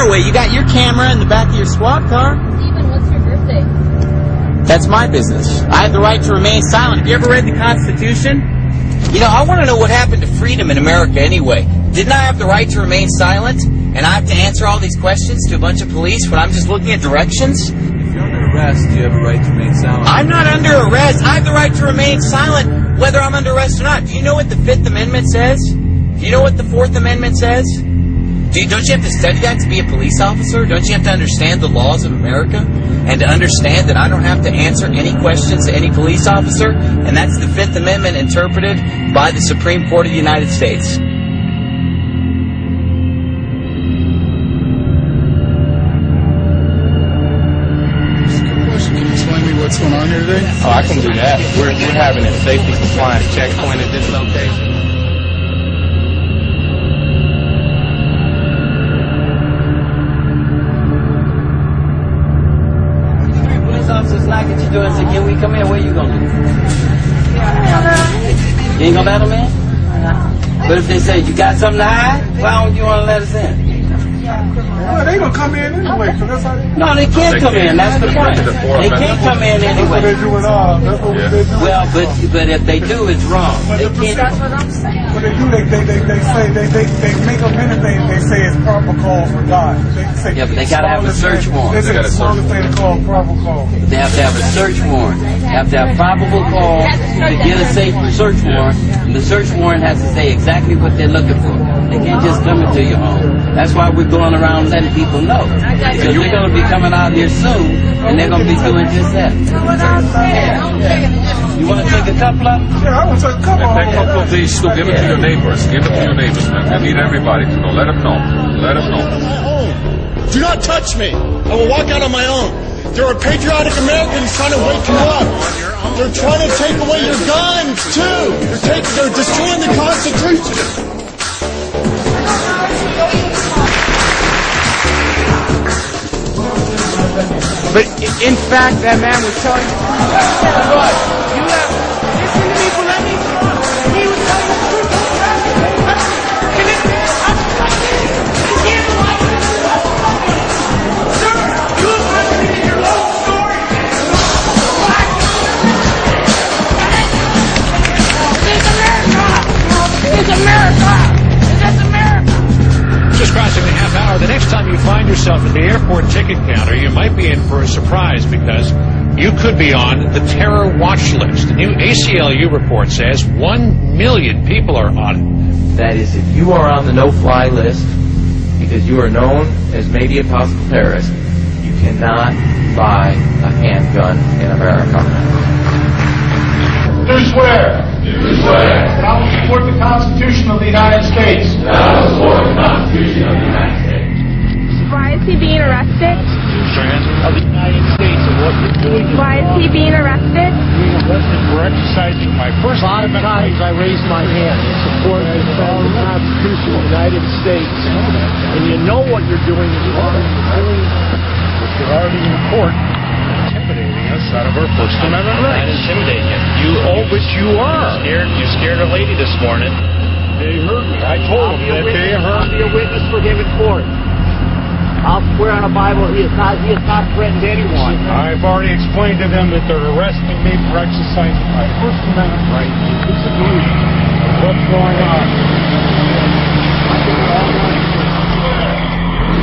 getaway. You got your camera in the back of your squad car. Steven, what's your birthday? That's my business. I have the right to remain silent. Have you ever read the Constitution? You know, I want to know what happened to freedom in America anyway. Didn't I have the right to remain silent? And I have to answer all these questions to a bunch of police when I'm just looking at directions? If you're under arrest, you have a right to remain silent. I'm not under arrest. I have the right to remain silent whether I'm under arrest or not. Do you know what the Fifth Amendment says? Do you know what the Fourth Amendment says? Don't you have to study that to be a police officer? Don't you have to understand the laws of America? And to understand that I don't have to answer any questions to any police officer? And that's the Fifth Amendment interpreted by the Supreme Court of the United States. Can you explain me what's going on here today? Oh, I can do that. We're having a safety compliance checkpoint at this location. Officers knock at your door and say, "Can we come in?" What are you gonna do? You ain't gonna let them in? But if they say, "You got something to hide," why don't you want to let us in? Well, they gonna come in anyway. So that's how No, they can't come in. That's the point. They can't come in anyway. they do it all. That's what they do. Well, but if they do, it's wrong. They can't. That's what I'm saying. What they do, they say they make up anything. They say it's proper call for God. They say Yeah, but they gotta have a search warrant. They say the smallest thing to call proper call. They have to have a search warrant. They have to have probable cause to get a safe search warrant. And the search warrant has to say exactly what they're looking for. They can't just come into your home. That's why we're going around letting people know. Because they're going to be coming out here soon, and they're going to be doing just that. You want to take a couple of them? Yeah, I want to take a couple of them. Take a couple of these, go give it to your neighbors. Give it to your neighbors, man. We need everybody to know. Let them know. Let them know. Do not touch me. I will walk out on my own. There are patriotic Americans trying to wake you up. They're trying to take away your guns, too. They're destroying the Constitution. But in fact, that man was telling you what? You have listen to me, but let me talk. He was telling the truth. Sir, you have contradicted your own story. It's America. It's America. It's America. Just crossing the half hour. The next time you find yourself at the airport ticket counter, you might be in for a surprise because you could be on the terror watch list. The new ACLU report says 1 million people are on it. That is, if you are on the no-fly list because you are known as maybe a possible terrorist, you cannot buy a handgun in America. Do swear. Do swear. That I will support the Constitution of the United States. That I will support the Constitution of the United States. Why is he being arrested? Of the United States and what you're doing. Why is he being arrested? Being arrested for exercising my First Amendment right. 5 times I raised my hand in support of the Constitution of the United States. And you know what you're doing is wrong. But you're already in court intimidating us out of our First Amendment rights. Not intimidating you. But you are. You scared a lady this morning. They heard me. I told them that they heard I'll be a witness for him in court. I'll swear on a Bible he has not threatened anyone. I've already explained to them that they're arresting me for exercising my First Amendment right to disagree with what's going on.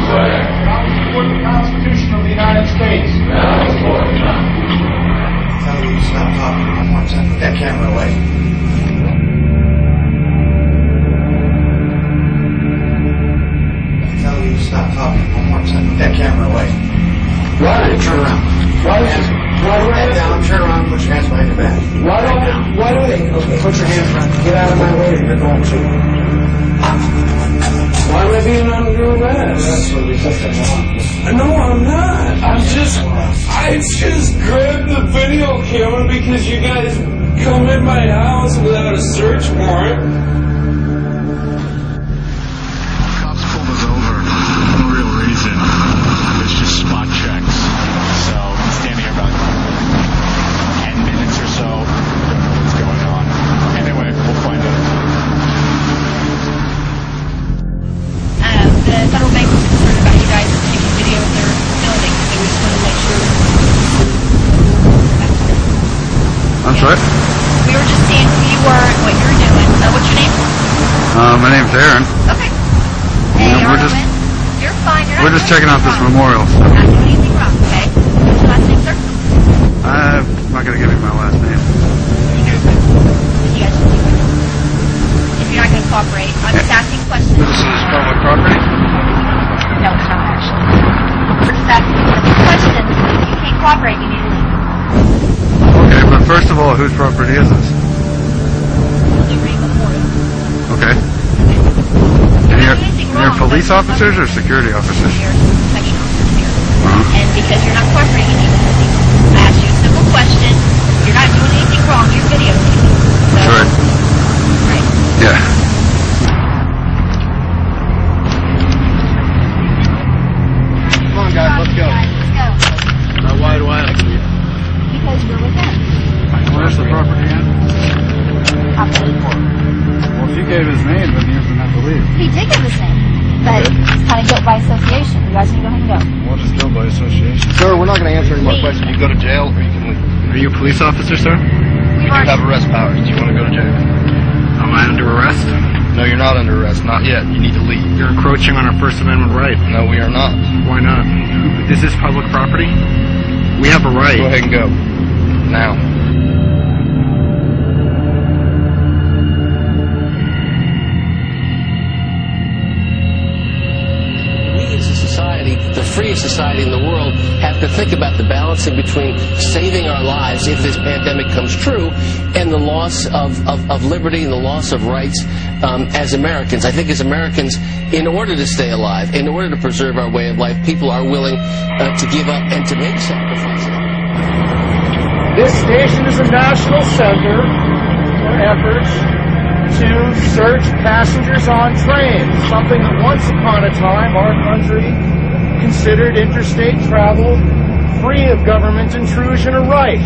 I will support the Constitution of the United States. I will support the Constitution. Tell you to stop talking one more time. Put that camera away. Tell you to stop talking one more time. Put that camera away. Why? Turn around. Why? Put that down. Turn around. Put your hands behind your back. Why do they? Okay. Put your hands around. Get out of my way. You're going to. Why am I being under arrest? No, I'm not. I just grabbed the video camera because you guys come in my house without a search warrant. Cops pulled us over for no real reason. It's just spot checks. So I'm standing here about 10 minutes or so. Don't know what's going on. Anyway, we'll find out. The federal bank was concerned about you guys I'm sorry? We were just seeing who you were and what you were doing. What's your name? My name's Aaron. Okay. Hey, you're fine. You're not We're just checking out this memorial. You're not doing anything wrong, okay? What's your last name, sir? I'm not going to give you my last name. You guys should do it. If you're not going to cooperate, I'm just asking questions. This is public property? No, it's not actually. We're just asking questions. If you can't cooperate, you need to leave. Okay, but first of all, whose property is this? You read memorial. Okay. And you're police officers or security officers? You're section officers here. And because you're not cooperating, you need to leave. I asked you a simple question. You're not doing anything wrong. You're videotaping. So, that's right. Right? Yeah. Come on, guys, let's go. Now, why do I have to leave? Because you're with them. Where's the property at? Off 84. Well, if you gave his name, then he doesn't have to leave. He did give his name. But it's kind of guilt by association. You guys need to go ahead and go. What is guilt by association? Sir, we're not going to answer any more questions. You can go to jail or you can leave. Are you a police officer, sir? You do have arrest powers. Do you want to go to jail? Am I under arrest? No, you're not under arrest. Not yet. You need to leave. You're encroaching on our First Amendment right. No, we are not. Why not? Is this public property? We have a right. Go ahead and go. Now. The freest society in the world, have to think about the balancing between saving our lives if this pandemic comes true and the loss of liberty and the loss of rights as Americans. I think as Americans, in order to stay alive, in order to preserve our way of life, people are willing to give up and to make sacrifices. This station is a national center for efforts to search passengers on trains, something that once upon a time our country considered interstate travel free of government intrusion a right.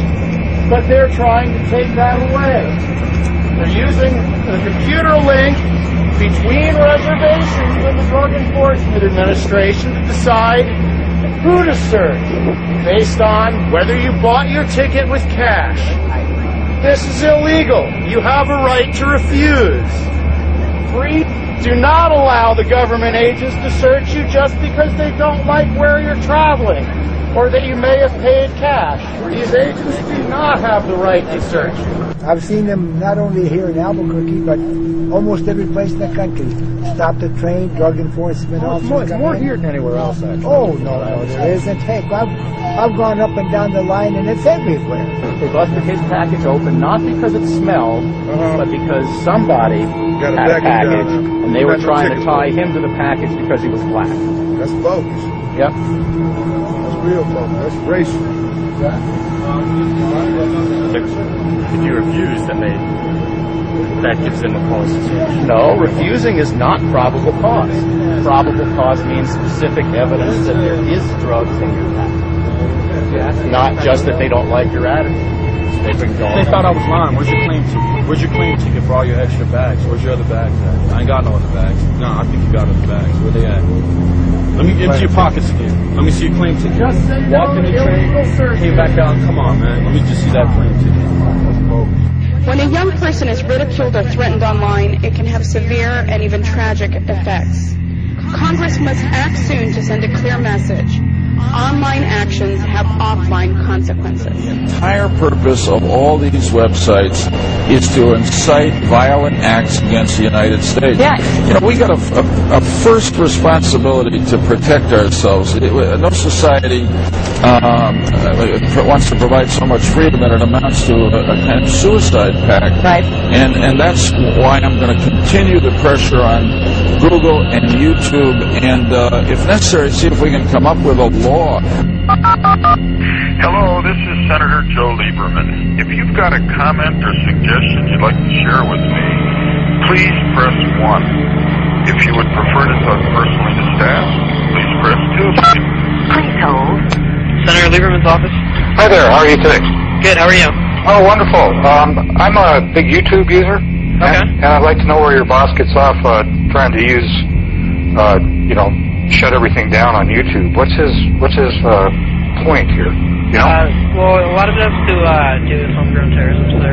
But they're trying to take that away. They're using a computer link between reservations and the Drug Enforcement Administration to decide who to search based on whether you bought your ticket with cash. This is illegal. You have a right to refuse. Do not allow the government agents to search you just because they don't like where you're traveling or that you may have paid cash. These agents do not have the right to search you. I've seen them not only here in Albuquerque, but almost every place in the country. Stop the train, drug enforcement officers. It's more here than anywhere else, actually. Oh, no, there isn't. Heck, I've gone up and down the line, and it's everywhere. They busted his package open, not because it smelled, but because somebody had a package, and they were trying to tie him to the package because he was black. That's bogus. Yep. That's real bogus. That's racial. If you refuse, then that gives them a false situation. No, refusing is not probable cause. Probable cause means specific evidence that there is drugs in your package. Not just that they don't like your attitude. They thought I was lying. Where's your claim ticket? Where's your claim ticket for all your extra bags? Where's your other bags at? I ain't got no other bags. No, I think you got other bags. Where they at? Let me empty your pockets again. Let me see your claim ticket. Walked in the train, came back out. Come on, man. Let me just see that claim ticket. When a young person is ridiculed or threatened online, it can have severe and even tragic effects. Congress must act soon to send a clear message. Online actions have offline consequences. The entire purpose of all these websites is to incite violent acts against the United States. Yeah. You know, we got a first responsibility to protect ourselves. No society wants to provide so much freedom that it amounts to a kind of suicide pact. Right. And that's why I'm going to continue the pressure on Google and YouTube, and if necessary, see if we can come up with a law. Hello, this is Senator Joe Lieberman. If you've got a comment or suggestion you'd like to share with me, please press 1. If you would prefer to talk personally to staff, please press 2. Please hold. Senator Lieberman's office. Hi there, how are you today? Good, how are you? Oh, wonderful. I'm a big YouTube user. Okay. And I'd like to know where your boss gets off trying to use, shut everything down on YouTube. What's his point here? You know? Well, a lot of it has to do with homegrown terrorism stuff.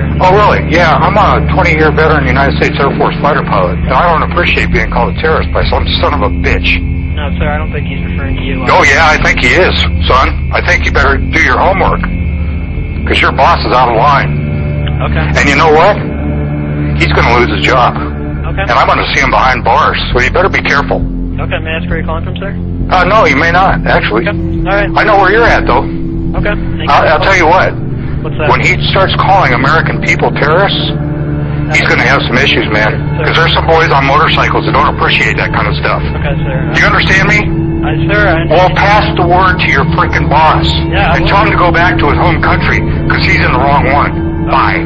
really? Yeah, I'm a 20-year veteran United States Air Force fighter pilot, and I don't appreciate being called a terrorist by some son of a bitch. No, sir, I don't think he's referring to you. Oh, yeah, I think he is, son. I think you better do your homework, because your boss is out of line. Okay. And you know what? He's going to lose his job. Okay. And I'm going to see him behind bars, so you better be careful. Okay, may I ask where you're calling from, sir? No, you may not, actually. Okay, all right. I know where you're at, though. Okay. Thank you. I'll tell you what. What's that? When he starts calling American people terrorists, he's going to have some issues, man. Because there's some boys on motorcycles that don't appreciate that kind of stuff. Okay, sir. Do you understand me? Sir, I understand. Well, pass the word to your freaking boss. Yeah, and tell him to go back to his home country, because he's in the wrong one. Bye.